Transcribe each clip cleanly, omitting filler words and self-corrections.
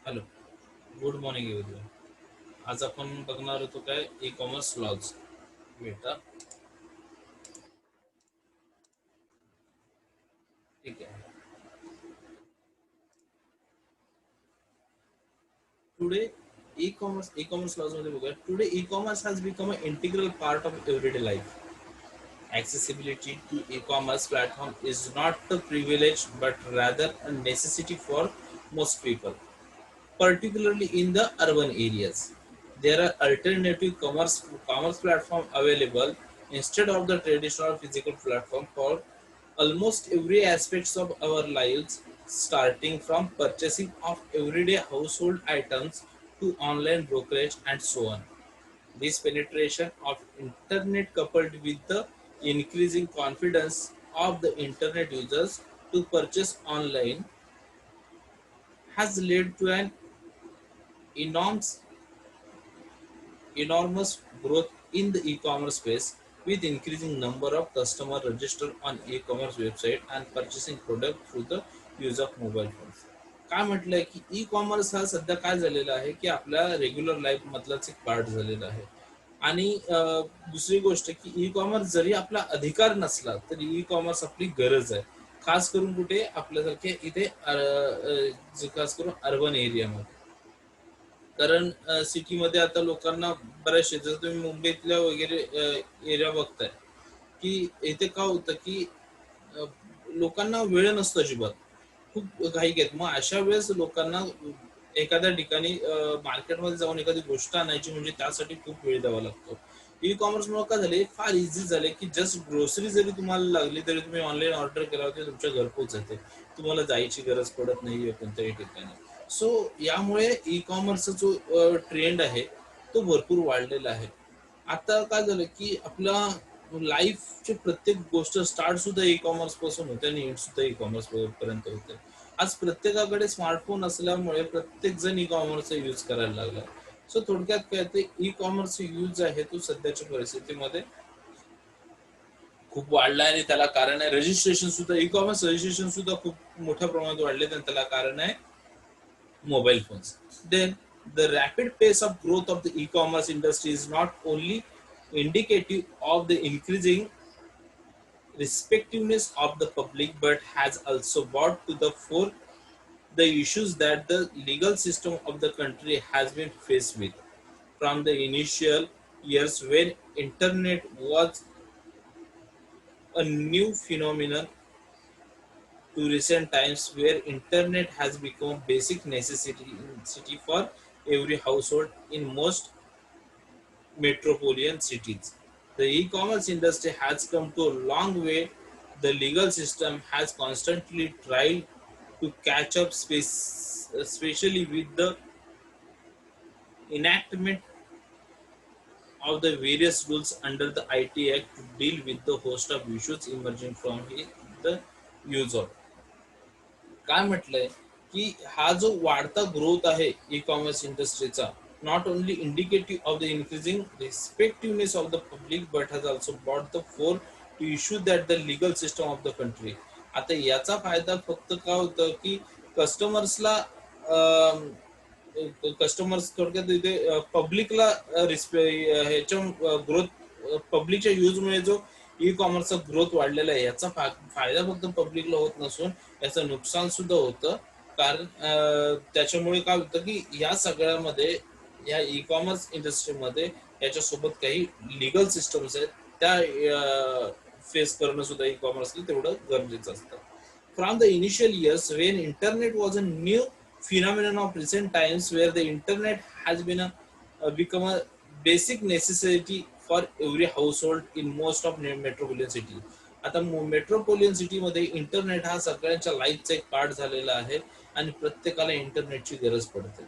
Hello, good morning everyone. आज आपण बघणार होतो काय ई कॉमर्स लॉज. बेटा ठीक आहे. टुडे ई कॉमर्स लॉज मध्ये बघूया. Today e commerce has become a integral part of everyday life. Accessibility to e-commerce platform is not a privilege but rather a necessity for most people, particularly in the urban areas. There are alternative commerce platform available instead of the traditional physical platform for almost every aspects of our lives, starting from purchasing of everyday household items to online brokerage and so on. This penetration of internet coupled with the increasing confidence of the internet users to purchase online has led to an enormous enormous growth in the e-commerce space, with increasing number of customers registered on e-commerce website and purchasing product through the use of mobile phones. काय म्हटलंय की e commerce हा सध्या काय झालेला आहे की आपल्या रेग्युलर लाईफ मधलाच एक पार्ट झालेला आहे. आणि दुसरी गोष्ट की ई कॉमर्स जरी आपला अधिकार नसला तरी ई कॉमर्स आपली गरज आहे. खास करून कुठे आपल्यासारखे इथे खास करून अर्बन एरियामध्ये. कारण सिटीमध्ये आता लोकांना बऱ्याचशे जर तुम्ही मुंबईतल्या वगैरे एरिया बघताय की इथे काय होतं की अ, लोकांना वेळ नसतो अजिबात. खूप घाईक आहेत. मग अशा वेळेस लोकांना एखाद्या ठिकाणी मार्केटमध्ये जाऊन एखादी गोष्ट आणायची म्हणजे त्यासाठी खूप वेळ द्यावा लागतो. ई कॉमर्स मुळे काय झाले, फार इझी झाले की जस्ट ग्रोसरी जरी तुम्हाला लागली तरी तुम्ही ऑनलाईन ऑर्डर केला ते तुमच्या घरपोच येते. तुम्हाला जायची गरज पडत नाही कोणत्याही ठिकाणी. सो यामुळे ई कॉमर्सचा जो ट्रेंड आहे तो भरपूर वाढलेला आहे. आता काय झालं की आपला लाईफची प्रत्येक गोष्ट स्टार्ट सुद्धा ई कॉमर्स पासून होते आणि एंड सुद्धा ई कॉमर्स पर्यंत होते. आज प्रत्येकाकडे स्मार्टफोन असल्यामुळे प्रत्येक जण ई कॉमर्सचा यूज करायला लागला. सो थोडक्यात काय ते ई कॉमर्स यूज आहे तो सध्याच्या परिस्थितीमध्ये खूप वाढला आहे आणि त्याला कारण आहे रजिस्ट्रेशन सुद्धा. ई कॉमर्स रजिस्ट्रेशन सुद्धा खूप मोठ्या प्रमाणात वाढले आणि त्याला कारण आहे mobile phones. Then, the rapid pace of growth of the e-commerce industry is not only indicative of the increasing respectiveness of the public, but has also brought to the fore the issues that the legal system of the country has been faced with. From the initial years when internet was a new phenomenon to recent times where internet has become basic necessity for every household in most metropolitan cities. The e-commerce industry has come to a long way. The legal system has constantly tried to catch up, especially with the enactment of the various rules under the IT Act to deal with the host of issues emerging from the use of. काय म्हटलंय की हा जो वाढता growth आहे e commerce इंडस्ट्रीचा, not only indicative of the increasing respectiveness of the public but has also brought the fore to issue that the legal system of the country. आता याचा फायदा फक्त काय होतं की कस्टमर्सला कस्टमर्स थोडक्यात इथे पब्लिकला ह्याच्या ग्रोथ पब्लिकच्या यूजमुळे जो ई कॉमर्सचा ग्रोथ वाढलेला आहे याचा फायदा फक्त पब्लिकला होत नसून याचं नुकसान सुद्धा होतं. कारण त्याच्यामुळे काय होतं की या सगळ्यामध्ये या ई कॉमर्स इंडस्ट्रीमध्ये याच्यासोबत काही लिगल सिस्टम्स आहेत त्या फेस करणं सुद्धा ई कॉमर्सला तेवढं गरजेचं असतं. From the initial years when internet was a new phenomenon of recent times where the internet has been become a basic necessity for every household in most of metropolitan cities. आता मेट्रोपॉलियन सिटीमध्ये internet हा सगळ्यांच्या लाईफचा एक part झालेला आहे आणि प्रत्येकाला इंटरनेटची गरज पडते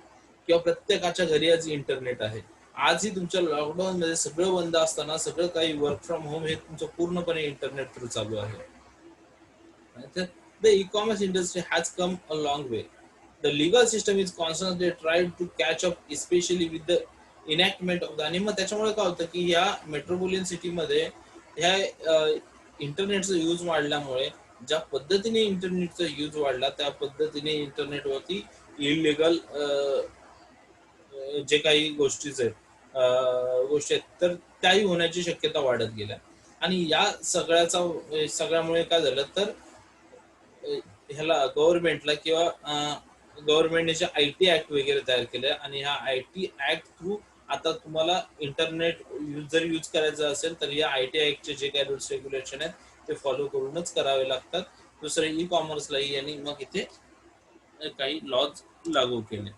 किंवा प्रत्येकाच्या घरी आज इंटरनेट आहे. आजही तुमच्या लॉकडाऊन मध्ये सगळं बंद असताना सगळं काही वर्क फ्रॉम होम हे तुमचं पूर्णपणे इंटरनेट थ्रू चालू आहे. The e-commerce industry has come a long way. The legal system is constantly trying to catch up, especially with the enactment of the. आणि मग त्याच्यामुळे काय होतं की या मेट्रोपॉलियन सिटीमध्ये ह्या इंटरनेटचा यूज वाढल्यामुळे ज्या पद्धतीने इंटरनेटचा यूज वाढला त्या पद्धतीने इंटरनेटवरती इलिगल जे काही गोष्टी आहेत तर त्याही होण्याची शक्यता वाढत गेल्या. आणि या सगळ्यामुळे काय झालं तर ह्याला गव्हर्नमेंटला किंवा गव्हर्नमेंटने जे आय टी ऍक्ट वगैरे तयार केले आणि ह्या आय टी ऍक्ट थ्रू आता तुम्हाला इंटरनेट जर यूज करायचं असेल तर या आय टी ऍक्टचे जे काही रूल्स रेग्युलेशन आहेत ते फॉलो करूनच करावे लागतात. दुसरे ई कॉमर्सलाही यांनी मग इथे काही लॉज लागू केले.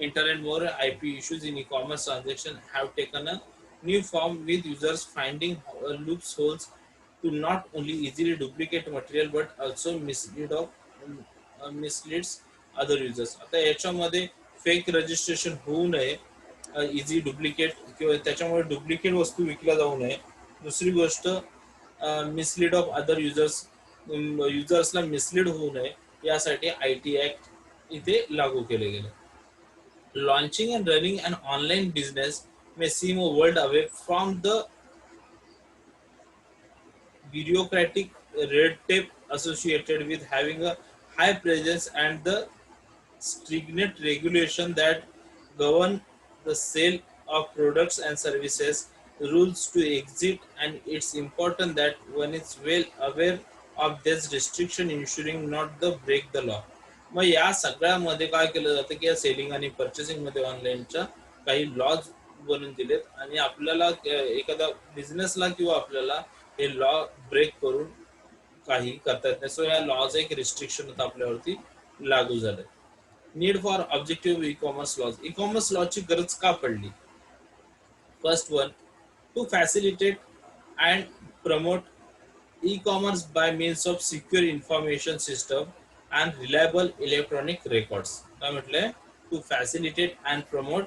Internet more IP issues in e-commerce transactions have taken a new form with users finding loopholes to not only easily duplicate material but also misleads other users. आता याच्यामध्ये फेक रजिस्ट्रेशन होऊ नये, इझी डुप्लिकेट किंवा त्याच्यामुळे duplicate वस्तू विकल्या जाऊ नये. दुसरी गोष्ट मिसलीड ऑफ अदर युजर्सला मिसलीड होऊ नये यासाठी आय टी ऍक्ट इथे लागू केले गेले. Launching and running an online business may seem a world away from the bureaucratic red tape associated with having a high presence and the stringent regulation that govern the sale of products and services, rules to exit, and it's important that one is well aware of this restriction, ensuring not the break the law. मग या सगळ्यामध्ये काय केलं जातं की या selling आणि purchasing मध्ये ऑनलाईनच्या काही लॉज बनवून दिलेत आणि आपल्याला एखादा बिझनेसला किंवा आपल्याला हे लॉ ब्रेक करून काही करता येत नाही. सो या लॉज एक रिस्ट्रिक्शन आपल्यावरती लागू झालंय. Need for objective e commerce laws. E commerce लॉची गरज का पडली? First one, to facilitate and promote e-commerce by means of secure information system and reliable electronic records. काय म्हटलंय? To facilitate and promote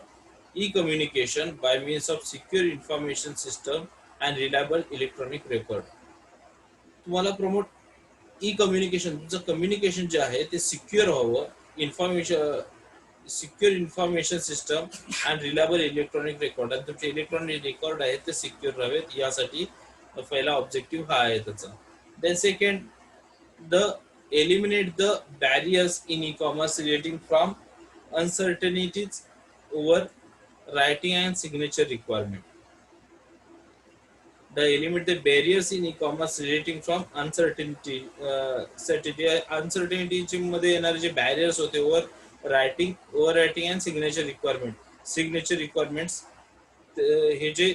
e-communication by means of secure information system and reliable electronic record. तुम्हाला promote E communication, तुमचं communication जे आहे ते secure व्हावं, secure information system and reliable electronic record, आणि तुमचे इलेक्ट्रॉनिक रेकॉर्ड आहेत ते सिक्युअर राहावेत यासाठी पहिला ऑब्जेक्टिव्ह हा आहे त्याचा. Then second, the eliminate the barriers in e commerce relating from uncertainties over writing and signature requirement. The eliminate the barriers in e-commerce relating from uncertainty. Uncertainty मध्ये येणारे जे बॅरियर्स होते over writing and signature requirements, हे जे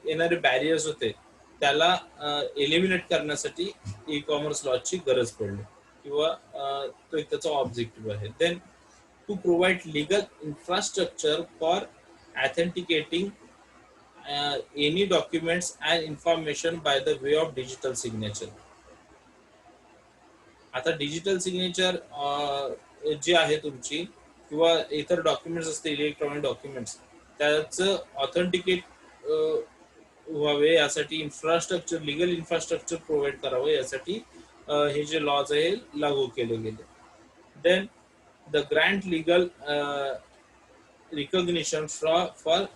येणारे barriers होते त्याला eliminate करण्यासाठी ई कॉमर्स लॉची गरज पडली किंवा तो एक त्याचा ऑब्जेक्टिव्ह आहे. Then to provide legal infrastructure for authenticating any documents and information by the way of digital signature. आता डिजिटल सिग्नेचर जी आहे तुमची किंवा इतर डॉक्युमेंट्स असते इलेक्ट्रॉनिक डॉक्युमेंट्स त्याचं ऑथेंटिकेट व्हावे यासाठी इन्फ्रास्ट्रक्चर, लिगल इन्फ्रास्ट्रक्चर प्रोव्हाइड करावं यासाठी हे जे लॉज आहे लागू केले गेले. Then the grant legal recognition for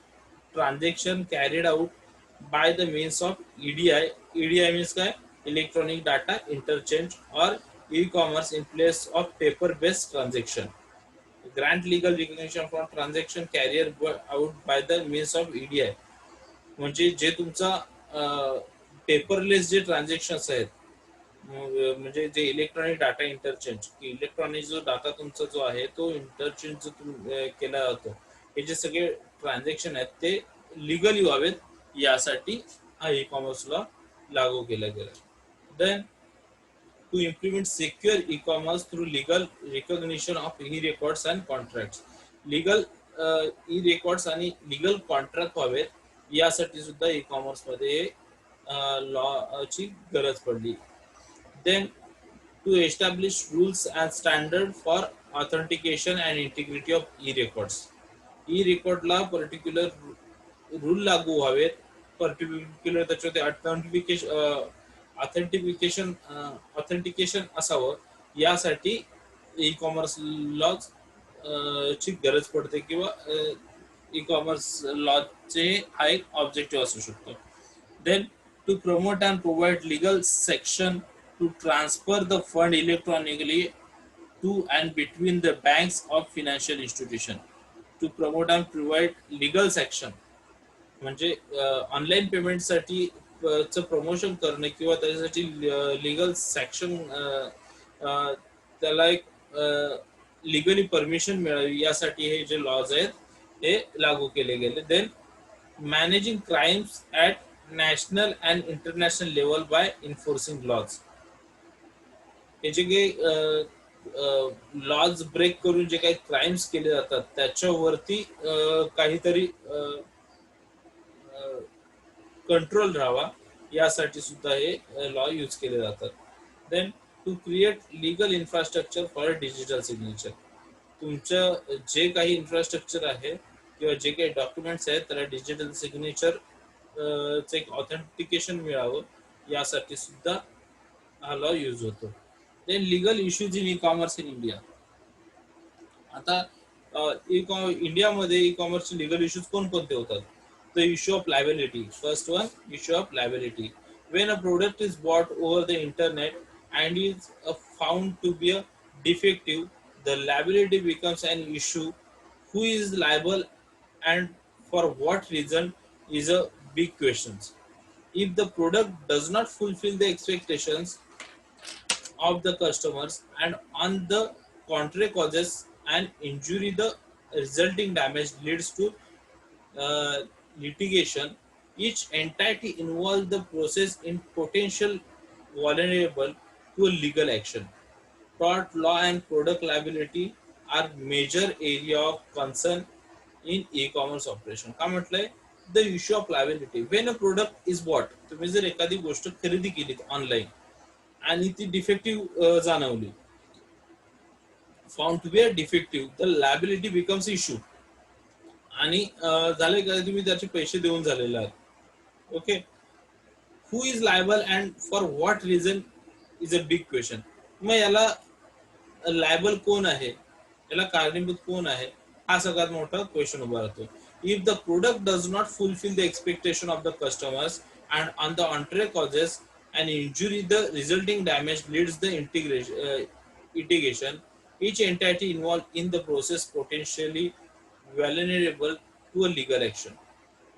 transaction carried out by the means of EDI. EDI means काय? Electronic Data Interchange or e-commerce in place of paper-based transaction. Grant legal recognition for transaction carried out by the means of EDI. म्हणजे जे तुमचा paperless जे transactions आहेत, म्हणजे जे electronic data interchange, electronic जो data तुमचा जो आहे तो इंटरचेंज केला जातो, हे जे सगळे ट्रान्झॅक्शन आहेत ते लिगली व्हावेत यासाठी हा ई कॉमर्स लॉ लागू केला गेला. Then to implement secure e commerce through legal recognition of e records and contracts. Legal e records आणि लिगल कॉन्ट्रॅक्ट व्हावेत यासाठी सुद्धा ई कॉमर्स मध्ये लॉची गरज पडली. Then to establish rules and standard for authentication and integrity of e-records. E-recordला particular rule लागू व्हावेत, पर्टिक्युलर त्याच्यामध्ये ऑथेंटिकेशन असावं यासाठी ई कॉमर्स लॉज ची गरज पडते किंवा ई कॉमर्स लॉचे हा एक ऑब्जेक्टिव्ह असू शकतो. Then to promote and provide legal section to transfer the fund electronically to and between the banks of financial institution, to promote and provide legal section, म्हणजे online पेमेंटसाठी चं प्रमोशन करणे किंवा त्याच्यासाठी लिगल सेक्शन, त्याला एक लिगली परमिशन मिळावी यासाठी हे जे लॉज आहेत हे लागू केले गेले. Then managing crimes at national and international level by enforcing laws. हे जे काही लॉज ब्रेक करून जे काही क्राईम्स केले जातात त्याच्यावरती काहीतरी कंट्रोल राहावा यासाठी सुद्धा हे लॉ यूज केले जातात. Then to create legal infrastructure for digital signature. तुमचं जे काही इन्फ्रास्ट्रक्चर आहे किंवा जे काही डॉक्युमेंट्स आहेत त्याला डिजिटल सिग्नेचर चं एक ऑथेंटिकेशन मिळावं यासाठी सुद्धा हा लॉ यूज होतो. Then legal issues in e commerce in India. आता इंडियामध्ये ई कॉमर्सचे लीगल इश्यूज कोणकोणते होतात? The issue of liability. First one, issue of liability. When a product is bought over the internet and is found to be a defective, the liability becomes an issue. Who is liable and for what reason is a big question. If the product does not fulfill the expectations of the customers and on the contrary causes an injury, the resulting damage leads to uh, litigation. Each entity involved the process in potential vulnerable to a legal action. Tort law and product liability are major area of concern in e-commerce operation. का म्हटलंय? The issue of liability. When a product is bought, तुम्ही जर एखादी गोष्ट खरेदी केली online आणि ती डिफेक्टिव्ह जाणवली, found to be a defective, the liability becomes issue. आणि झाले का तुम्ही त्याचे पैसे देऊन झालेले आहात. Okay, who is liable and for what reason is a big question. मग याला लायबल कोण आहे, याला कारणीभूत कोण आहे, हा सगळ्यात मोठा क्वेश्चन उभा राहतो. If the product does not fulfil the expectation of the customers and on the untoward causes and injury, the resulting damage leads the litigation. Each entity involved in the process potentially vulnerable to a legal action.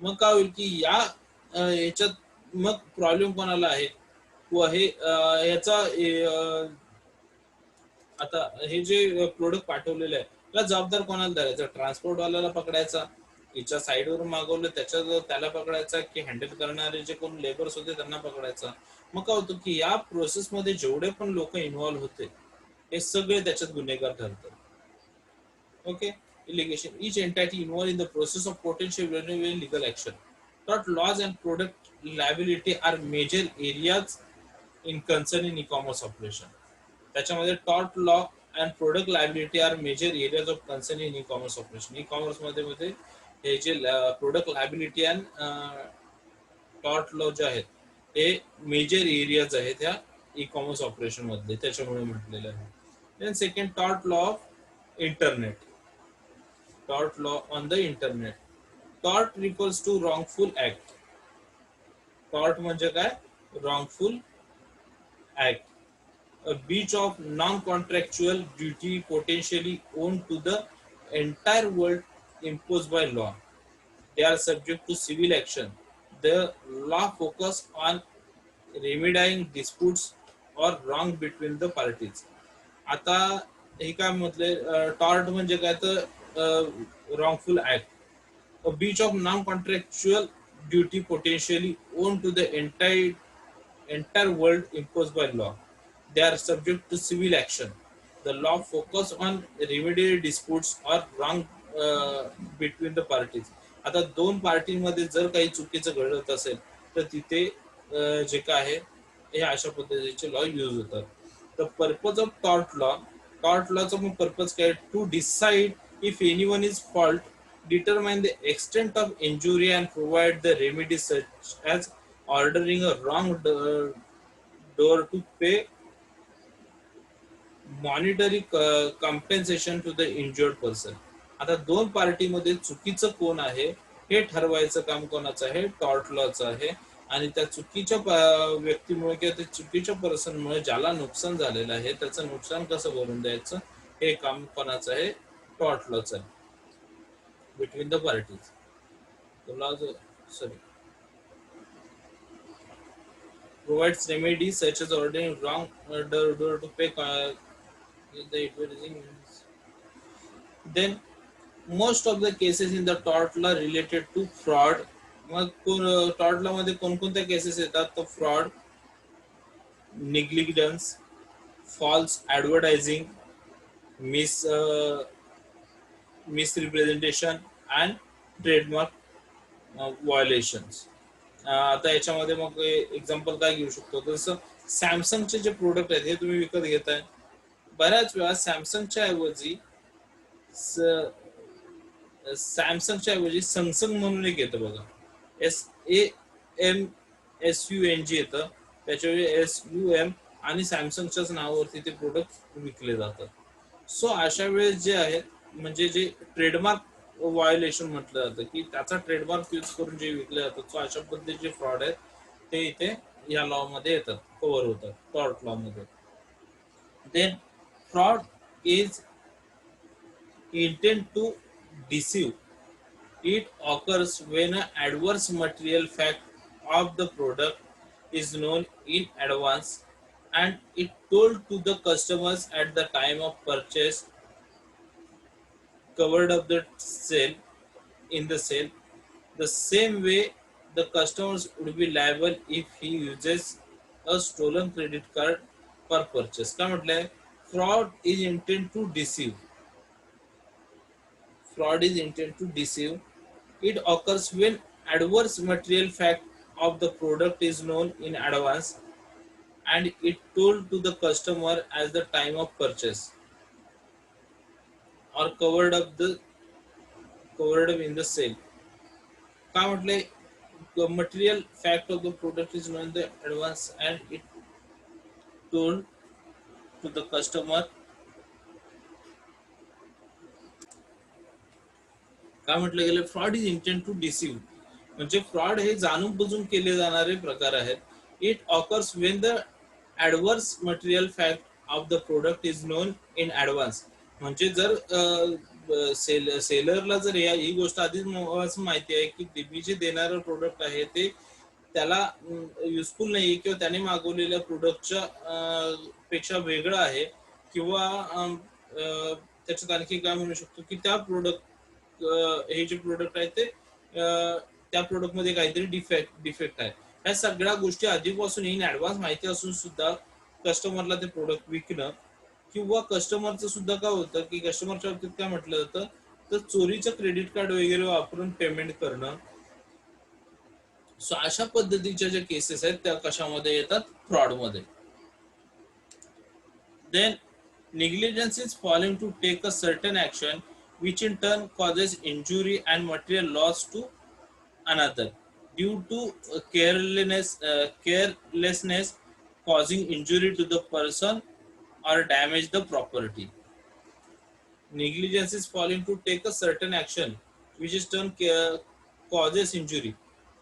मग काय होईल की याच्यात मग problem कोणाला आहे, तो आहे याचा आता हे जे प्रोडक्ट पाठवलेलं आहे त्याला जबाबदार कोणाला धरायचा? ट्रान्सपोर्ट वाल्याला पकडायचा, याच्या साईडवरून मागवलं त्याला पकडायचा, की हँडल करणारे जे कोण लेबर्स होते त्यांना पकडायचा. मग काय होतं की या प्रोसेसमध्ये जेवढे पण लोक इन्व्हॉल्व्ह होते हे सगळे त्याच्यात गुन्हेगार ठरतात. Okay, litigation. Each entity involved in the process of potential vulnerable legal action. Tort laws and product liability are major areas in concern in e-commerce operation. त्याच्यामध्ये tort law and product liability are major areas of concern in e commerce operation. E commerce मध्ये हे जे product liability and tort law जे आहेत हे major areas आहेत ह्या E commerce operation मध्ये, त्याच्यामुळे म्हटलेलं आहे. Then second, tort law of internet. Tort law on the internet. Tort refers to wrongful act. Tort म्हणजे काय? Wrongful act. A breach of non-contractual duty potentially owed to the entire world imposed by law. They are subject to civil action. The law focus on remedying disputes or wrong between the parties. आता हे काय म्हटले, tort म्हणजे काय तर wrongful act, a breach of non-contractual duty potentially owed to the entire world imposed by law. They are subject to civil action. The law focus on remedial disputes or wrong between the parties. आता दोन पार्टीमध्ये जर काही चुकीचं घडत असेल तर तिथे जे काय आहे हे अशा पद्धतीचे लॉ यूज होतात. द पर्पज ऑफ टॉर्ट लॉचा मग पर्पज काय? To decide if anyone is fault, determine the extent of injury and provide the remedies such as ordering a wrong door to pay monetary compensation to the injured person. आता दोन पार्टीमध्ये चुकीचं कोण आहे हे ठरवायचं काम कोणाचं आहे? टॉर्ट लॉचं आहे. आणि त्या चुकीच्या व्यक्तीमुळे किंवा त्या चुकीच्या पर्सनमुळे ज्याला नुकसान झालेलं आहे त्याचं नुकसान कसं भरून द्यायचं हे काम कोणाचं आहे, टॉर्ट लॉचं आहे, between the parties. Sorry, provides remedies such as ordering wrong order to pay the advertising. Then most of the cases in the tort law related to fraud. मग टॉर्ट लॉ मध्ये कोणकोणत्या केसेस येतात, तर fraud, negligence, false advertising, mis misrepresentation and trademark violations. आता याच्यामध्ये मग example काय घेऊ शकतो, जसं सॅमसंगचे जे प्रोडक्ट आहेत हे तुम्ही विकत घेताय, बऱ्याच वेळा सॅमसंगच्या ऐवजी सॅमसंग म्हणून एक येतं बघा, SAMSUNG येतं, त्याच्याऐवजी SUM आणि सॅमसंगच्याच नावावरती ते प्रोडक्ट विकले जातात. सो अशा वेळेस जे आहेत म्हणजे जे ट्रेडमार्क व्हायोलेशन म्हटलं जातं की त्याचा ट्रेडमार्क यूज करून जे विकले जातात, सो अशा पद्धतीचे फ्रॉड आहेत ते इथे या लॉ मध्ये येतात, कव्हर होतात टॉर्ट लॉ मध्ये. Than fraud is intent to deceive. It occurs when an adverse material fact of the product is known in advance and it told to the customers at the time of purchase, covered up the sale in the sale. The same way the customers would be liable if he uses a stolen credit card for purchase. काय म्हटलंय, fraud is intent to deceive. Fraud is intent to deceive. It occurs when adverse material fact of the product is known in advance and it told to the customer as the time of purchase or covered up in the sale. काय म्हटले, the material fact of the product is known in the advance and it told to the customer. काय म्हटलं गेलं, fraud is intent to डिसीव्ह, म्हणजे fraud हे जाणून बुजून केले जाणारे प्रकार आहेत. It occurs Wien the adverse material fact of the product is known in advance. म्हणजे जर सेलरला जर ही गोष्ट आधीच माहिती आहे की मी जे देणारं प्रोडक्ट आहे ते त्याला युजफुल नाही किंवा त्याने मागवलेल्या प्रोडक्टच्या पेक्षा वेगळं आहे, किंवा त्याच्यात आणखी काय म्हणू शकतो की त्या प्रोडक्ट हे जे प्रोडक्ट आहे ते त्या प्रोडक्ट मध्ये काहीतरी डिफेक्ट आहे, ह्या सगळ्या गोष्टी आधीपासून इन ऍडव्हान्स माहिती असून सुद्धा कस्टमरला ते प्रोडक्ट विकणं, किंवा कस्टमरचं सुद्धा काय होतं की कस्टमरच्या बाबतीत काय म्हटलं जातं तर चोरीचं क्रेडिट कार्ड वगैरे वापरून पेमेंट करणं. सो अशा पद्धतीच्या ज्या केसेस आहेत त्या कशामध्ये येतात, फ्रॉड मध्ये. Then negligence is failing to take a certain action which in turn causes injury and material loss to another due to carelessness causing injury to the person or damage the property. Negligence is failing to take a certain action which is turn causes injury.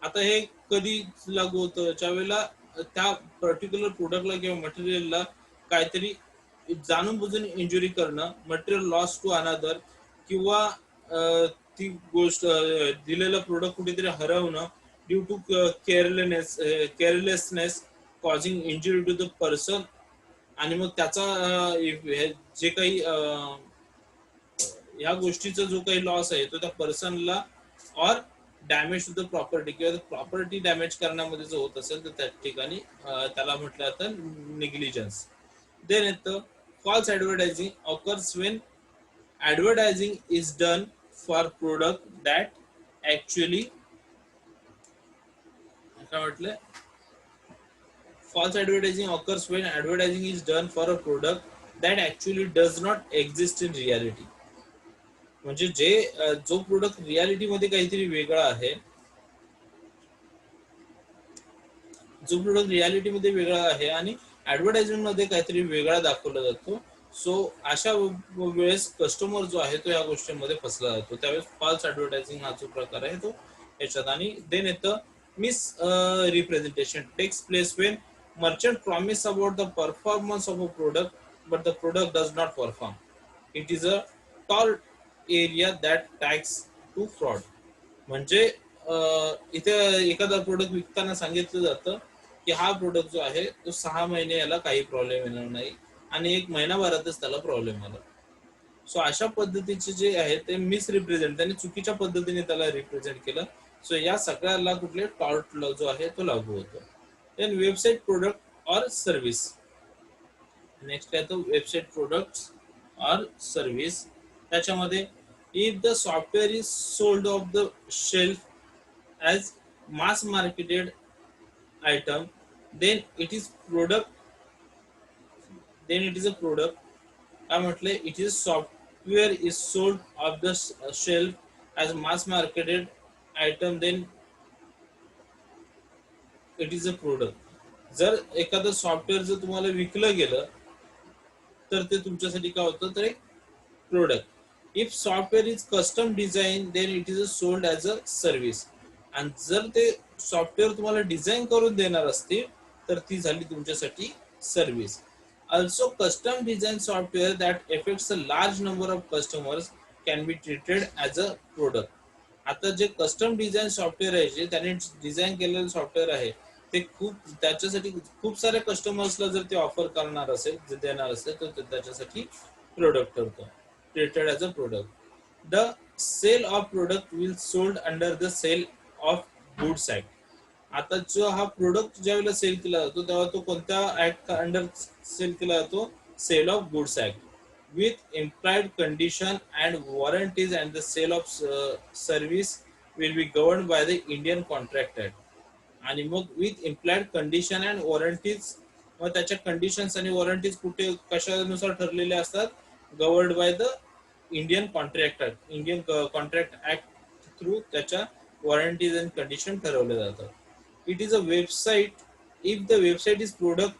आता हे कधी लागू होतं, ज्यावेळेला त्या particular प्रोडक्टला किंवा मटेरियलला काहीतरी जाणून बुजून इंजुरी करणं, मटेरियल लॉस टू अनदर, किंवा ती गोष्ट दिलेलं प्रोडक्ट कुठेतरी हरवणं due to carelessness causing injury to the person, आणि मग त्याचा जे काही या गोष्टीचा जो काही लॉस आहे तो त्या पर्सनला, और डॅमेज टू द प्रॉपर्टी किंवा प्रॉपर्टी डॅमेज करण्यामध्ये जो होत असेल तर त्या ठिकाणी त्याला म्हटलं जातं निग्लिजन्स. देन येतं false advertising occurs when advertising is done for product that actually, काय म्हटलं, false advertising occurs when advertising is done for a product that actually does not exist in reality. म्हणजे जो प्रोडक्ट रियालिटी मध्ये काहीतरी वेगळा आहे, जो प्रोडक्ट रियालिटी मध्ये वेगळा आहे आणि ऍडव्हर्टाइजमेंट मध्ये काहीतरी वेगळा दाखवला जातो. सो अशा वेळेस कस्टमर जो आहे तो या गोष्टींमध्ये फसला जातो, त्यावेळेस फॉल्स ऍडव्हर्टायझिंग हा जो प्रकार आहे तो याच्यात. आणि देन येतं Misrepresentation takes place when merchant promise about the performance of a product, but the product does not perform. It is a tall area that tags to fraud. म्हणजे इथे एखादा प्रोडक्ट विकताना सांगितलं जातं की हा प्रोडक्ट जो आहे तो 6 महिने याला काही प्रॉब्लेम येणार नाही आणि 1 महिनाभरातच त्याला प्रॉब्लेम आला. सो अशा पद्धतीचे जे आहे ते मिसरिप्रेझेंट, त्यांनी चुकीच्या पद्धतीने त्याला रिप्रेझेंट केलं. सो या सगळ्याला कुठले टॉर्ट लॉ जो आहे तो लागू होतो. Then website product or service. Next काय तो वेबसाईट प्रोडक्ट्स ऑर सर्व्हिस. त्याच्यामध्ये if the software is sold off the shelf as mass marketed item, then it is product, then it is a product. काय म्हटले, it is software is sold off the shelf as mass marketed item, then it is a product. जर एखादं software जर तुम्हाला विकलं गेलं तर ते तुमच्यासाठी काय होतं, तर एक product. If software is custom design then it is sold as a service. आणि जर ते सॉफ्टवेअर तुम्हाला डिझाईन करून देणार असतील तर ती झाली तुमच्यासाठी service. Also, custom design software that affects a large number of customers can be treated as a product. आता जे कस्टम डिझाईन सॉफ्टवेअर आहे, जे त्याने डिझाईन केलेलं सॉफ्टवेअर आहे, ते खूप त्याच्यासाठी खूप साऱ्या कस्टमर्सला जर ते ऑफर करणार असेल, जे देणार असेल, तर त्याच्यासाठी प्रोडक्ट ठरतो, treated as a product. The sale of product will sold under the sale of goods act. आता जो हा प्रोडक्ट ज्या वेळेला सेल केला जातो तेव्हा तो कोणत्या ऍक्ट अंडर सेल केला जातो, sale of goods act. With implied condition and warranties and the sale of service will be govern by the Indian contract act. आणि मग with implied condition and warranties, मग त्याच्या कंडिशन्स आणि warranties कुठे कशानुसार ठरलेले असतात, governed by the Indian contract act. Indian contract act through त्याच्या वॉरंटीज अँड कंडिशन ठरवले जातात. It is a website. If the website is product,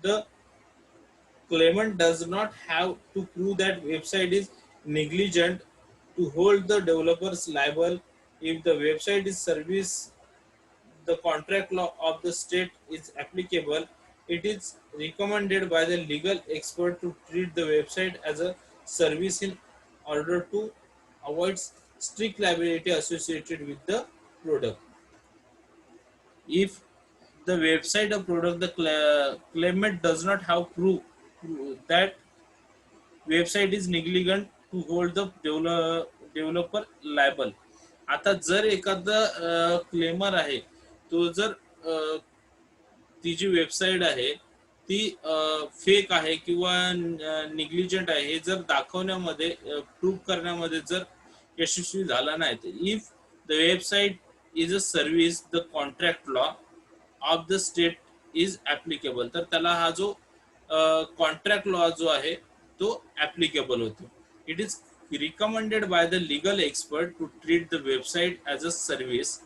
the claimant does not have to prove that website is negligent to hold the developers liable. If the website is service, the contract law of the state is applicable. It is recommended by the legal expert to treat the website as a service in order to avoid strict liability associated with the product. If the website or product the claimant does not have proof that website is negligent to hold the developer liable. आता जर एखादा claimer आहे, तो जर ती जी website आहे ती fake आहे किंवा निग्लिजंट आहे हे जर दाखवण्यामध्ये, प्रूव्ह करण्यामध्ये जर यशस्वी झाला नाही, तर if the website is a service the contract law of the state is applicable, तर त्याला हा जो कॉन्ट्रॅक्ट लॉ जो आहे तो ऍप्लिकेबल होतो. It is recommended by the legal expert to treat the website as a service.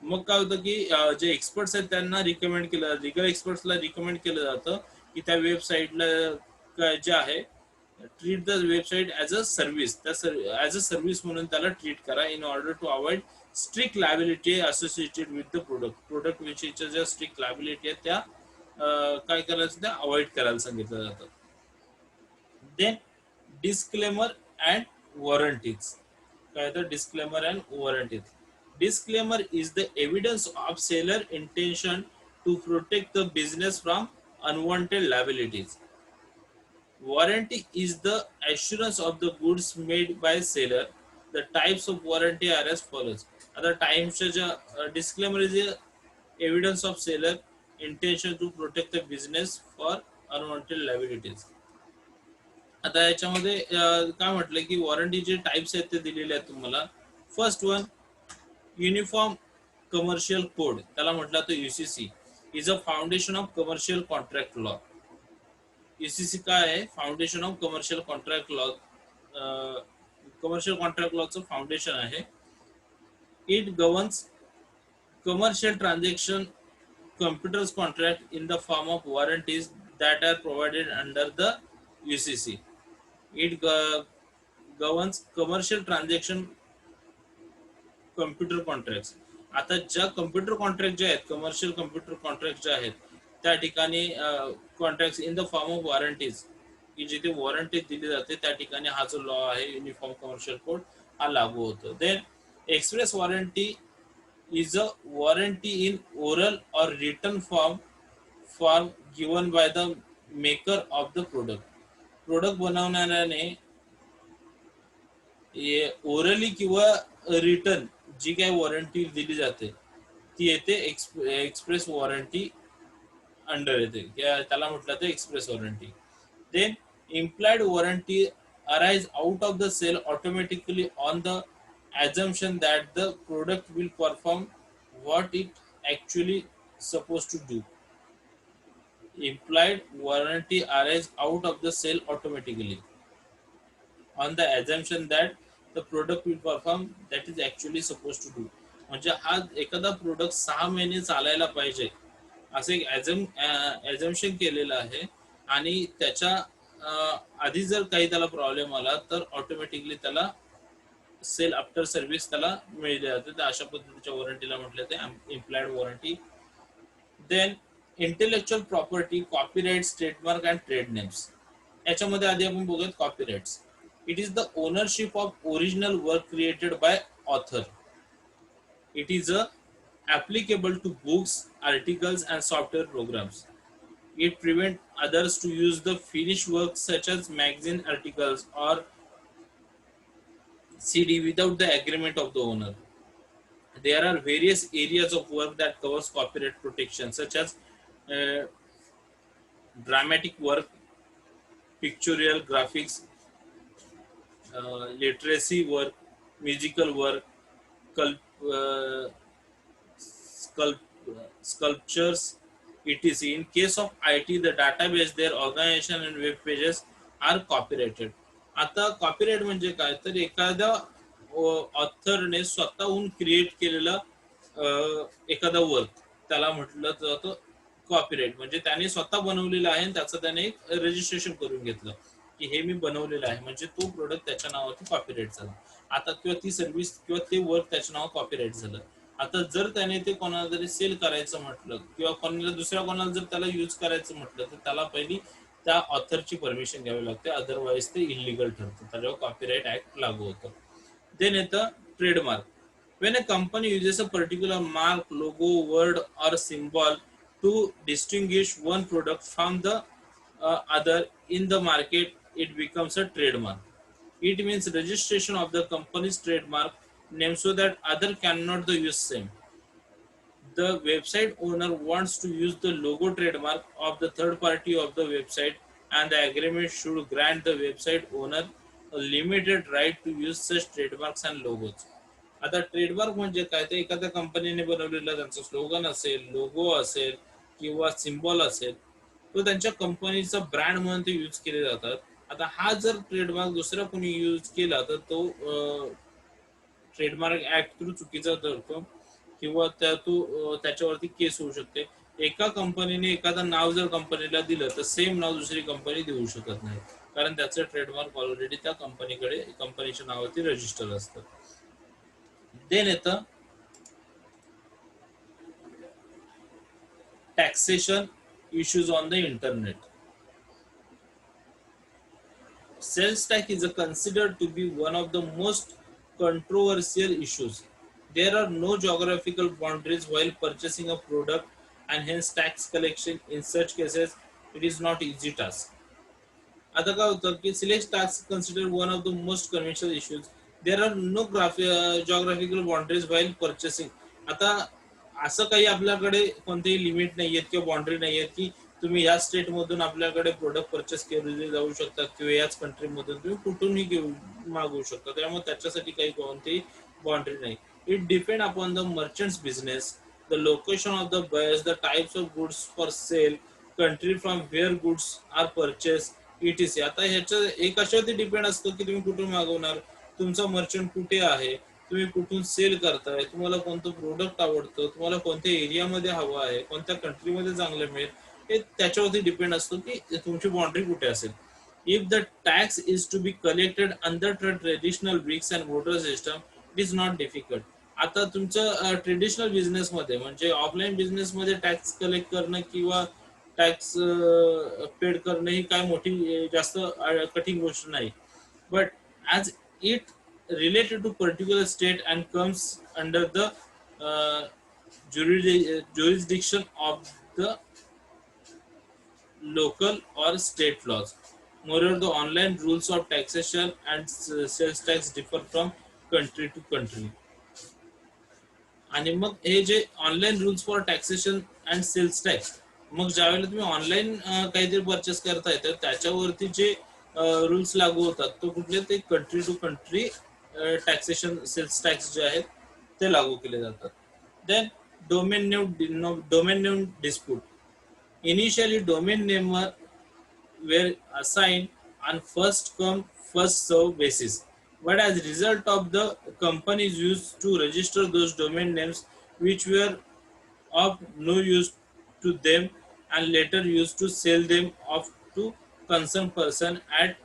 मग काय होतं की जे एक्सपर्ट्स आहेत त्यांना रिकमेंड केलं, लिगल एक्सपर्ट्सला रिकमेंड केलं जातं की त्या वेबसाईटला जे आहे treat the website as a service, त्या ॲज अ सर्व्हिस म्हणून त्याला ट्रीट करा, in order to avoid strict liability associated with the product. Product विषयीच्या ज्या स्ट्रिक्ट लायबिलिटी आहेत त्या काय करायचं, त्या अवॉइड करायला सांगितलं जातं. Then disclaimer and warranties. काय तर disclaimer and warranties. Disclaimer is the evidence of seller intention to protect the business from unwanted liabilities. Warranty is the assurance of the goods made by seller. The types of warranty are as follows. Other times, disclaimer is the evidence of seller intention to protect the business for unwanted liabilities. आता याच्यामध्ये काय म्हटलं की वॉरंटीचे types आहेत ते दिलेले आहेत तुम्हाला. First one, uniform commercial code, त्याला म्हटलं तर UCC is a foundation of commercial contract law. UCC काय आहे, foundation of commercial contract law, commercial contract लॉचं फाउंडेशन आहे. It governs commercial transaction computers contract in the form of warranties that are provided under the UCC. It governs commercial transaction computer contracts. आता ज्या computer contract जे आहेत, commercial computer contract जे आहेत, त्या ठिकाणी contract in the form of warranties, की जिथे वॉरंटी दिली जाते त्या ठिकाणी हा जो लॉ आहे युनिफॉर्म कमर्शियल कोड हा लागू होतो. Then express warranty is a warranty in oral और written form given by the maker of the product. Product बनवणाऱ्याने ओरली किंवा रिटर्न जी काही वॉरंटी दिली जाते ती येते एक्सप्रेस वॉरंटी अंडर येते, त्याला म्हटलं तर express warranty. Then implied warranty arise out of the sale automatically on the assumption that the product will perform what it actually supposed to do. Implied warranty arises out of the sale automatically on the assumption that the product will perform that is actually supposed to do. म्हणजे हा एखादा product 6 महिने चालायला पाहिजे असं एक ॲझम्पशन केलेलं आहे, आणि त्याच्या आधी जर काही त्याला प्रॉब्लेम आला तर ऑटोमॅटिकली त्याला सेल आफ्टर सर्व्हिस त्याला मिळले जाते. तर अशा पद्धतीच्या वॉरंटीला म्हटलं ते implied warranty. Then intellectual property, copyrights, trademark and trade names. याच्यामध्ये आधी आपण बघूयात copyrights. It is the ownership of original work created by author. It is applicable to books, articles, and software programs. It prevents others to use the finished work such as magazine articles or CD without the agreement of the owner. There are various areas of work that covers copyright protection, such as uh, dramatic work, pictorial graphics, literacy work, musical work, uh, sculptures, etc. In case of IT, the database, their organization and web pages are copyrighted. आता copyright म्हणजे काय, तर एखाद्या ऑथरने स्वतःहून create केलेला एखादा work त्याला म्हटलं जातं कॉपीराइट. म्हणजे त्याने स्वतः बनवलेलं आहे आणि त्याचं त्याने एक रजिस्ट्रेशन करून घेतलं की हे मी बनवलेलं आहे, म्हणजे तो प्रोडक्ट त्याच्या नावावरती कॉपीराइट झाला. आता किंवा ती सर्व्हिस किंवा ते वर्क त्याच्या नावावर कॉपीराइट झालं. आता जर त्याने ते कोणाला तरी सेल करायचं म्हटलं किंवा कोणाला दुसऱ्या कोणाला जर त्याला यूज करायचं म्हटलं तर त्याला पहिली त्या ऑथरची परमिशन घ्यावी लागते, अदरवाईज ते इलिगल ठरतं, त्याच्यावर कॉपीराइट ऍक्ट लागू होतं. देन येतं trademark. when a company uses a particular mark, logo, word or symbol to distinguish one product from the other in the market, it becomes a trademark. It means registration of the company's trademark name so that other cannot the use same. The website owner wants to use the logo trademark of the third party of the website, and the agreement should grant the website owner a limited right to use such trademarks and logos. आता trademark म्हणजे काय, ते एखाद्या कंपनीने बनवलेला त्यांचा slogan असेल, logo असेल किंवा सिम्बॉल असेल, तो त्यांच्या कंपनीचा ब्रँड म्हणून ते यूज केले जातात. आता हा जर ट्रेडमार्क दुसरा कोणी यूज केला तर तो ट्रेडमार्क ऍक्ट थ्रू चुकीचा ठरतो किंवा त्याच्यावरती केस होऊ शकते. एका कंपनीने एखादं नाव जर कंपनीला दिलं तर सेम नाव दुसरी कंपनी देऊ शकत नाही, कारण त्याचं ट्रेडमार्क ऑलरेडी त्या कंपनीच्या नावावरती रजिस्टर असतं. देन येतं taxation issues on the internet. Sales tax is considered to be one of the most controversial issues. There are no geographical boundaries while purchasing a product, and hence tax collection in such cases it is not easy task. आता काय होतं की sales tax consider one of the most conventional issues. There are no geographical boundaries while purchasing. आता असं काही आपल्याकडे कोणतेही limit नाही आहेत किंवा बाउंड्री नाही आहेत की तुम्ही या स्टेट मधून आपल्याकडे प्रोडक्ट परचेस केले जाऊ शकतात किंवा याच कंट्री मधून तुम्ही कुठूनही घेऊ मागवू शकता. त्यामुळे त्याच्यासाठी काही कोणतीही बाउंड्री नाही. It depend upon the merchant's business, the location of the buyers, the types of goods for sale, country from where goods are purchase, ETC. आता ह्याच्या एक अशावरती डिपेंड असतं की तुम्ही कुठून मागवणार, तुमचा मर्चंट कुठे आहे, तुम्ही कुठून सेल करताय, तुम्हाला कोणतं प्रोडक्ट आवडतं, तुम्हाला कोणत्या एरियामध्ये हवं आहे, कोणत्या कंट्रीमध्ये चांगलं मिळेल, हे त्याच्यावरती डिपेंड असतो की तुमची बाउंड्री कुठे असेल. If the tax is to be collected under traditional bricks and water system, it is not difficult. आता तुमचं ट्रेडिशनल बिझनेसमध्ये म्हणजे ऑफलाईन बिझनेसमध्ये टॅक्स कलेक्ट करणं किंवा टॅक्स पेड करणं ही काय मोठी जास्त कठीण गोष्ट नाही. But as it related to particular state and comes under the jurisdiction of the local or state laws. Moreover, the online rules of taxation and sales tax differ from country to country. आणि मग हे जे online rules for taxation and sales tax, मग ज्यावेळेला तुम्ही online काहीतरी purchase करताय तर त्याच्यावरती जे रूल्स लागू होतात तो कुठले ते country to country taxation sales tax जे आहेत ते लागू केले जातात. Then domain name dispute. Initially domain नेमवर were assigned on first come first serve basis, but as a result of the companies used to register those domain names which were of no use to them and later used to sell them off to concerned person at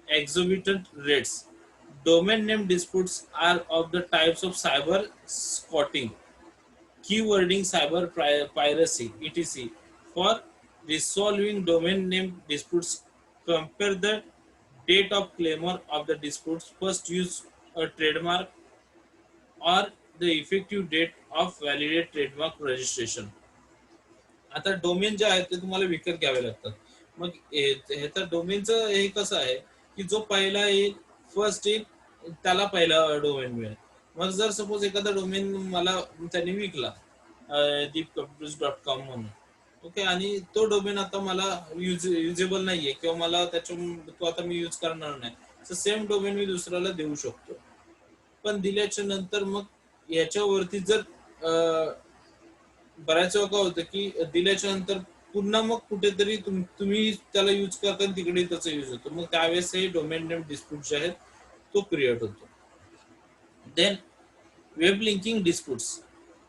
exorbitant rates. Domain name disputes are of the types of cyber squatting, keywording, cyber piracy, etc. For resolving domain name disputes, compare the date of claimer of the disputes, first use a trademark or the effective date of validate trademark registration. आता domain जे आहेत ते तुम्हाला विकत घ्यावे लागतात. मग ह्याचा डोमेनचं हे कसं आहे की जो पहिला येईल फर्स्ट येईल त्याला पहिला डोमेन मिळेल. मग जर सपोज एखादा डोमेन मला त्यांनी विकला deepcomputers.com म्हणून, ओके, आणि तो डोमेन आता मला युजेबल नाहीये किंवा मला त्याच्या तो आता मी यूज करणार नाही, तर सेम डोमेन मी दुसऱ्याला देऊ शकतो. पण दिल्याच्या नंतर मग याच्यावरती जर बऱ्याच वेळा काय होतं की दिल्याच्या नंतर पुन्हा मग कुठेतरी तुम्ही त्याला यूज करता आणि तिकडे त्याचा यूज होतो, मग त्यावेळेस हे डोमेन नेम डिस्प्यूट जे आहेत तो क्रिएट होतो. Then web linking disputes.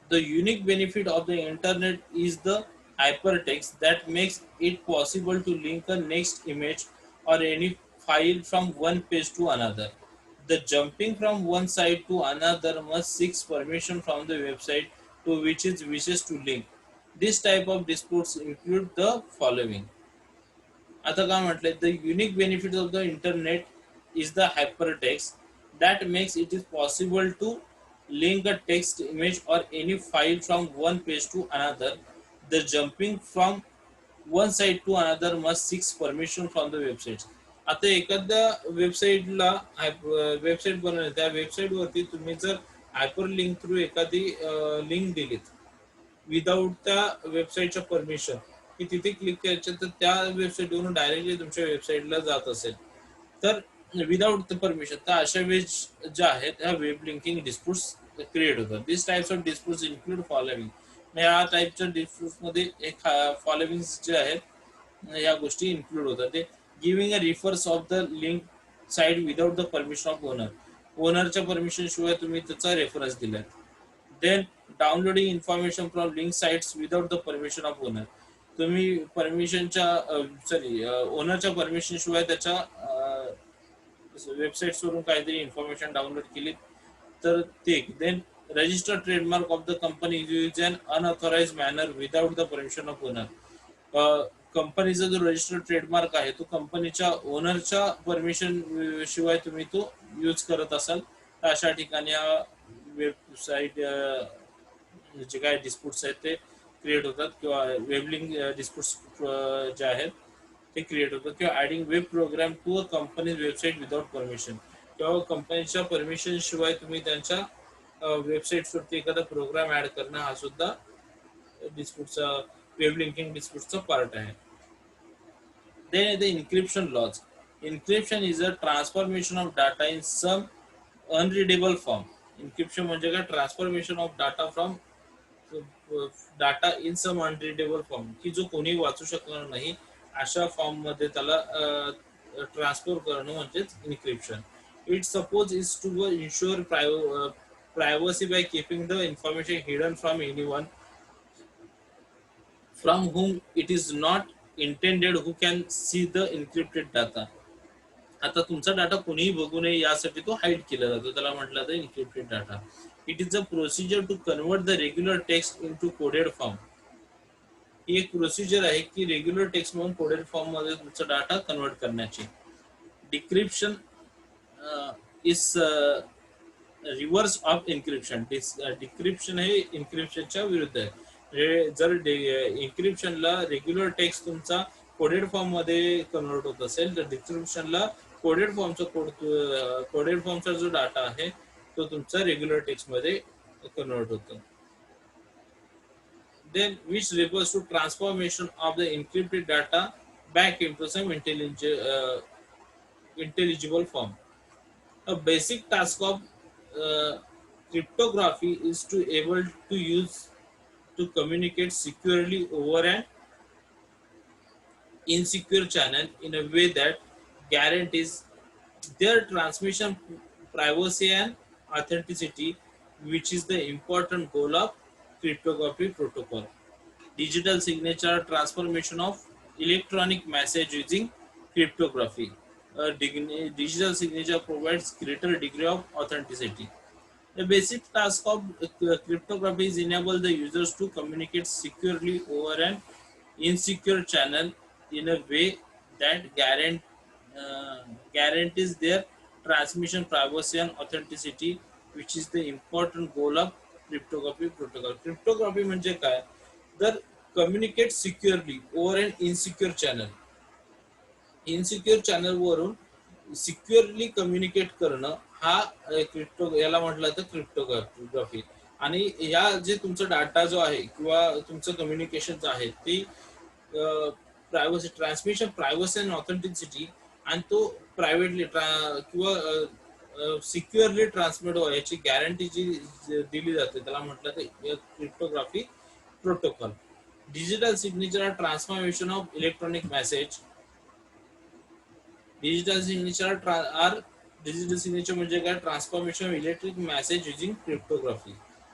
The unique benefit of the internet is the hypertext that makes it possible to link a next image or any file from one page to another. The jumping from one site to another must seek permission from the website to which it wishes to link. This type of disputes include the following. आता काय म्हटलंय, the unique benefit of the internet is the hypertext that makes it is possible to link a text, image or any file from one page to another. The jumping from one site to another must seek permission from the website. आता एखाद्या वेबसाईटला website बनवली, त्या website वरती तुम्ही जर hyper link through एखादी link दिलीत विदाऊट त्या वेबसाईटच्या परमिशन, की तिथे क्लिक करायचं तर त्या वेबसाईटवरून डायरेक्टली तुमच्या वेबसाईटला जात असेल तर विदाऊट परमिशन, तर अशा वेळेस ज्या आहेत ह्या वेब लिंकिंग डिस्प्यूट्स क्रिएट होतात. This types of disputes include following. या टाईपच्या डिस्प्यूट्समध्ये एक फॉलोविंग जे आहेत या गोष्टी इन्क्लूड होतात. ते giving a refers of the link site without the permission of owner. ओनरच्या परमिशन शिवाय तुम्ही त्याचा रेफरन्स दिलाय. Then downloading information from link sites without the permission of owner. तुम्ही परमिशनच्या ओनरच्या परमिशन शिवाय त्याच्या वेबसाईट्स वरून काहीतरी इन्फॉर्मेशन डाउनलोड केली तर ते. Then register trademark of the company use un unauthorise manner without the permission of owner. कंपनीचा जो रजिस्टर्ड ट्रेडमार्क आहे तो कंपनीच्या ओनरच्या परमिशन शिवाय तुम्ही तो यूज करत असाल तर अशा ठिकाणी वेबसाईट जे काय डिस्प्यूट्स आहेत ते क्रिएट होतात किंवा वेबलिंग डिस्प्यूट्स जे आहेत ते क्रिएट होतात. किंवा adding web program to a company website without permission, किंवा कंपनीच्या परमिशन शिवाय तुम्ही त्यांच्या वेबसाईटवरती एखादा प्रोग्राम ऍड करणं हा सुद्धा डिस्प्यूटचा वेब लिंकिंग डिस्प्यूटचा पार्ट आहे. Then the encryption laws. Encryption is a transformation of data in some unreadable form. Encryption म्हणजे काय, transformation of data from data in some unreadable form, की जो कोणी वाचू शकणार नाही अशा फॉर्म मध्ये त्याला ट्रान्सफर करणं म्हणजेच encryption. It suppose is to ensure privacy by keeping the information hidden from anyone from whom it is not intended who can see the encrypted data. आता तुमचा डाटा कोणीही बघू नये यासाठी तो हाईड केला जातो, त्याला म्हटलं जातं encrypted data. It is a procedure to convert the regular text into coded form. ही एक प्रोसिजर आहे की रेग्युलर टेक्स्ट म्हणून कोडेड फॉर्म मध्ये तुमचा डाटा कन्वर्ट करण्याची. Decryption is reverse of encryption. Decryption हे इन्क्रिप्शनच्या विरुद्ध आहे. जर इन्क्रिप्शनला रेग्युलर टेक्स्ट तुमचा कोडेड फॉर्म मध्ये कन्वर्ट होत असेल, तर डिक्रिप्शनला कोडेड फॉर्मचा जो डाटा आहे तो तुमचा रेग्युलर टेक्स्ट मध्ये कन्वर्ट होतो. Then which refers to transformation of the encrypted data back into some intelligible form. A basic task of cryptography is to able to use to communicate securely over an insecure channel in a way that guarantees their transmission privacy and authenticity, which is the important goal of cryptography protocol. Digital signature transformation of electronic message using cryptography. A digital signature provides greater degree of authenticity. The basic task of cryptography is enable the users to communicate securely over an insecure channel in a way that guarantees their transmission privacy and authenticity, which is the important goal of cryptography protocol. Cryptography म्हणजे काय, तर communicate सिक्युअरली over अन insecure channel. Insecure channel वरून सिक्युअरली communicate करणं हा crypto याला म्हटलं तर cryptography. आणि या जे तुमचा डाटा जो आहे किंवा तुमचं कम्युनिकेशन आहे ते privacy transmission privacy and authenticity आणि तो प्रायव्हेटली किंवा सिक्युअरली ट्रान्समिट व्हावं याची गॅरंटी जी दिली जाते त्याला म्हटलं तर cryptography protocol. Digital signature are transformation of electronic message. Digital signature are digital signature म्हणजे काय, transformation of electric message using cryptography.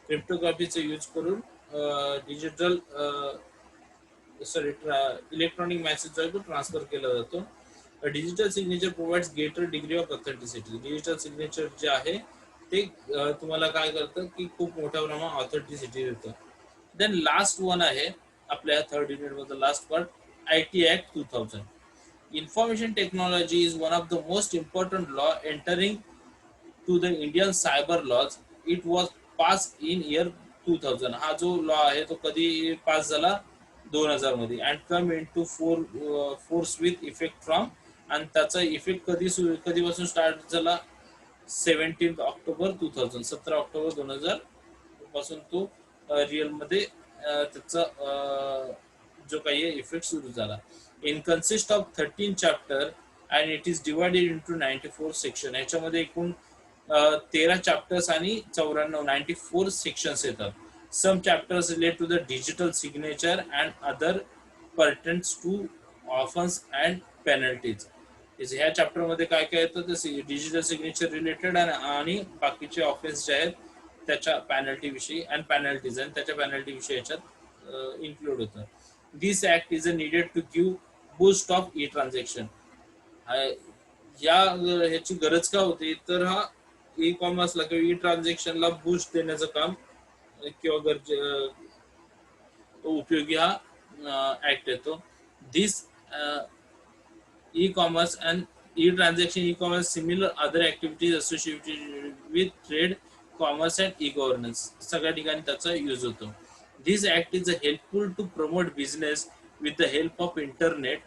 क्रिप्टोग्राफीचा यूज करून डिजिटल सॉरी इलेक्ट्रॉनिक मेसेज जो आहे तो ट्रान्सफर केला जातो. Digital signature provides greater degree of authenticity. Digital signature जे आहे ते तुम्हाला काय करतं की खूप मोठ्या प्रमाणात ऑथेंटिसिटी देतं. देन लास्ट वन आहे आपल्या थर्ड युनिट मध्ये last part, IT Act 2000. Information technology is one of the most important law entering to the Indian cyber laws. It was passed in year 2000. हा जो लॉ आहे तो कधी pass झाला, 2000 मध्ये, and come in to force with effect from, आणि त्याचा effect कधीपासून स्टार्ट झाला, 17 ऑक्टोबर 2000, 17 ऑक्टोबर 2000 पासून तो रिअल मध्ये त्याचा जो काही इफेक्ट सुरू झाला. In consist of 13 chapter and it is divided into 94 section. याच्यामध्ये एकूण 13 चॅप्टर्स आणि 94 सेक्शन्स येतात. Some chapters relate to the digital signature and other pertains to offences and penalties. ह्या चॅप्टरमध्ये काय काय येतं तर डिजिटल सिग्नेचर रिलेटेड आणि बाकीचे ऑफेन्स जे आहेत त्याच्या पॅनल्टी विषयी अँड पेनल्टीज आणि त्याच्या पेनल्टी विषयी याच्यात इन्क्लूड होतं. This act is a needed to give boost of e transaction. या ह्याची गरज का होती तर हा ई कॉमर्सला किंवा ई ट्रान्झॅक्शनला बूस्ट देण्याचं काम किंवा उपयोगी हा ऍक्ट येतो. दिस e-commerce and e-transaction, e-commerce, similar other activities associated with trade, commerce and e-governance सगळ्या ठिकाणी त्याचा यूज होतो. This act is helpful to promote business with the help of internet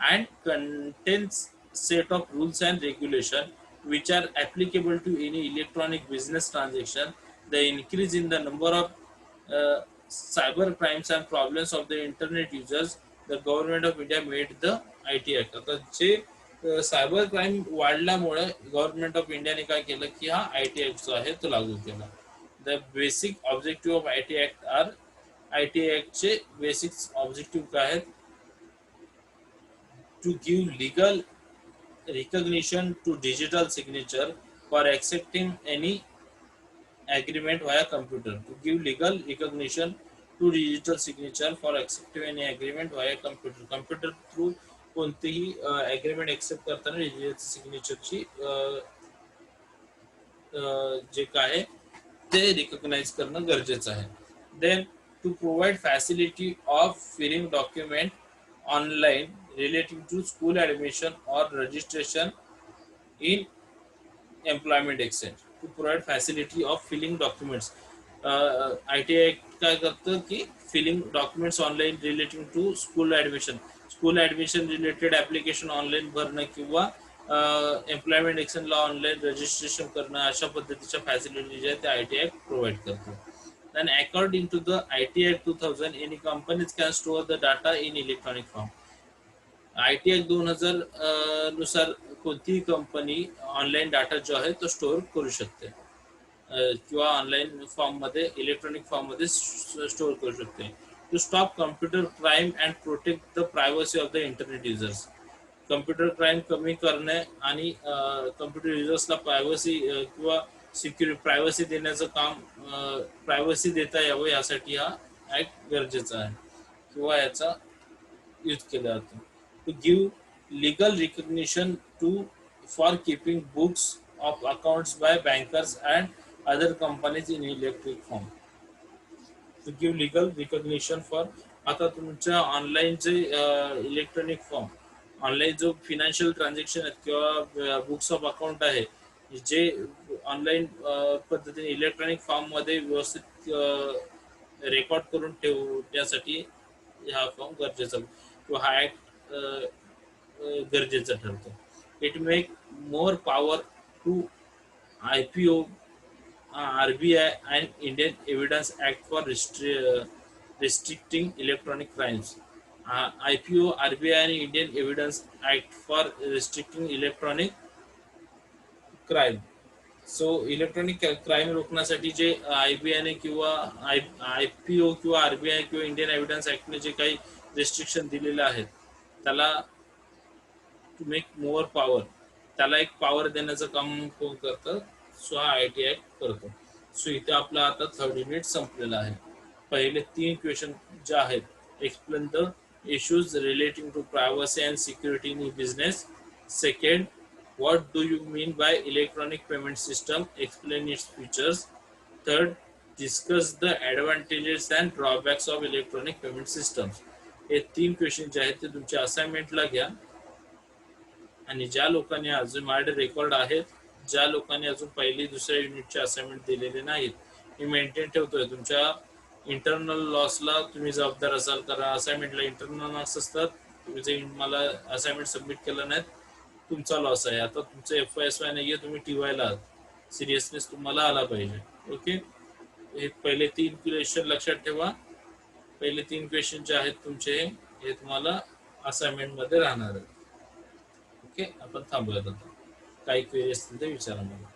and contains set of rules and regulation which are applicable to any electronic business transaction. The increase in the number of cyber crimes and problems of the internet users, the government of India made the IT Act. आता जे cyber crime वाढल्यामुळे government of इंडियाने काय केलं की हा IT Act जो आहे तो लागू केला. The basic objective of IT Act are, IT Act चे बेसिक ऑब्जेक्टिव्ह काय आहेत, to give legal recognition to digital signature for accepting any agreement via computer. To give legal recognition to digital signature for accepting any agreement via computer. Computer through कोणतीही agreement accept करताना digital सिग्नेचरची जे काय आहे ते recognise करणं गरजेचं आहे. Then to provide facility of filling document online relating to school admission or registration in employment exchange to provide facility of filling documents. I T I काय करतं की filling documents online relating to school admission related application online भरणं किंवा employment एक्सचेंजला online registration करणं अशा पद्धतीच्या facility ज्या आहेत त्या आय टी आय प्रोव्हाइड करतो. Then according to the IT Act 2000, any companies can store the data in electronic form. IT Act 2000 नुसार कोणतीही कंपनी ऑनलाईन डाटा जो आहे तो स्टोअर करू शकते किंवा ऑनलाईन फॉर्म मध्ये इलेक्ट्रॉनिक फॉर्म मध्ये स्टोअर करू शकते. To stop computer crime and protect the privacy of the internet users. Computer crime कमी करणे आणि कम्प्युटर युजर्सला प्रायव्हसी किंवा प्रायव्हसी देण्याचं काम प्रायव्हसी देता यावं यासाठी हा ऍक्ट गरजेचा आहे किंवा याचा यूज केला जातो. To give legal recognition to for keeping books of accounts by bankers and other companies in electric form. To give legal recognition for आता तुमच्या ऑनलाईन जे इलेक्ट्रॉनिक फॉर्म ऑनलाईन जो फिनान्शियल ट्रान्झॅक्शन आहेत किंवा बुक्स ऑफ अकाउंट आहे जे online पद्धतीने electronic form मध्ये व्यवस्थित रेकॉर्ड करून ठेवण्यासाठी हा फॉर्म गरजेचा किंवा हा ऍक्ट गरजेचा ठरतो. It make more power to IPO, RBI and Indian Evidence Act for restricting electronic crimes. IPO, RBI आणि Indian evidence act for restricting electronic crime. So electronic crime रोखण्यासाठी जे IBI किंवा IPO किंवा RBI किंवा Indian evidence ऍक्टने जे काही restriction दिलेले आहेत त्याला टू मेक मोर पॉवर त्याला एक पॉवर देण्याचं काम कोण करतं. सो हा IT ऍक्ट करतो. सो इथे आपला आता 3rd युनिट संपलेला आहे. पहिले 3 क्वेश्चन जे आहेत explain the issues relating to privacy and security in business. Second, what do you mean by electronic payment system, explain its features. Third, discuss the advantages and drawbacks of electronic payment systems. हे 3 question जे आहेत ते तुमच्या असाइनमेंटला घ्या आणि ज्या लोकांनी अजून माझे रेकॉर्ड आहेत ज्या लोकांनी अजून पहिली दुसऱ्या युनिटचे असाइनमेंट दिलेले नाहीत मी मेंटेन ठेवतोय. तुमच्या इंटरनल लॉसला तुम्ही जबाबदार असाल कारण असाइनमेंटला इंटरनल मार्क्स असतात. तुम्ही जे मला असाइनमेंट सबमिट केलं नाहीत तुमचा लॉस आहे. आता तुमचं FYSY नाहीये तुम्ही TYला आहात. सिरियसनेस तुम्हाला आला पाहिजे. ओके, हे पहिले 3 क्वेश्चन लक्षात ठेवा. पहिले 3 क्वेश्चन जे आहेत तुमचे हे तुम्हाला असाइनमेंट मध्ये राहणार आहेत. ओके, आपण थांबूयात आता. काही क्वेरी असतील ते विचारा मला.